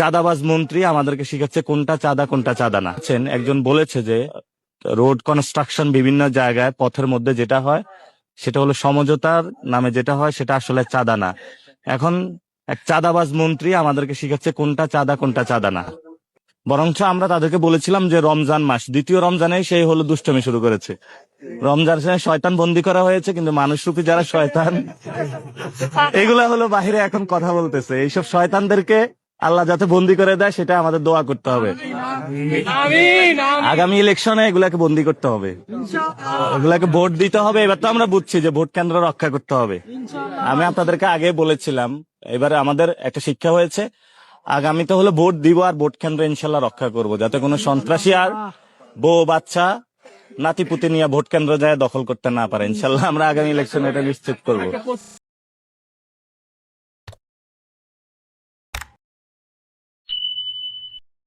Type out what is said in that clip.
চাঁদাবাজ মন্ত্রী আমাদেরকে শিখাচ্ছে কোনটা চাঁদা কোনটা চাঁদা না। একজন বলেছে যে রোড কনস্ট্রাকশন বিভিন্ন জায়গায় পথের মধ্যে যেটা হয় সেটা হলো সমঝোতার নামে যেটা হয় সেটা আসলে চাঁদা না। এখন এক চাঁদাবাজ মন্ত্রী আমাদেরকে শিখাচ্ছে কোনটা চাঁদা কোনটা চাঁদা না। বরঞ্চ আমরা তাদেরকে বলেছিলাম যে রমজান মাস, দ্বিতীয় রমজানে সেই হলো দুষ্টমি শুরু করেছে। রমজানে শয়তান বন্দি করা হয়েছে, কিন্তু মানুষরূপী যারা শয়তান এগুলা হলো বাহিরে এখন কথা বলতেছে। এইসব শয়তানদেরকে আল্লাহ যাতে বন্দি করে দেয় সেটা আমাদের দোয়া করতে হবে। আগামী ইলেকশনে এগুলাকে বন্দি করতে হবে, এগুলাকে ভোট দিতে হবে। এবার তো আমরা বুঝছি যে ভোট কেন্দ্র রক্ষা করতে হবে। আমি আপনাদেরকে আগে বলেছিলাম, এবারে আমাদের একটা শিক্ষা হয়েছে, আগামীতে হলো ভোট দিব আর ভোট কেন্দ্র ইনশাল্লাহ রক্ষা করব, যাতে কোনো সন্ত্রাসী আর বউ বাচ্চা নাতিপুতি নিয়ে ভোট কেন্দ্র যায় দখল করতে না পারে। ইনশাল্লাহ আমরা আগামী ইলেকশনে এটা নিশ্চিত করবো।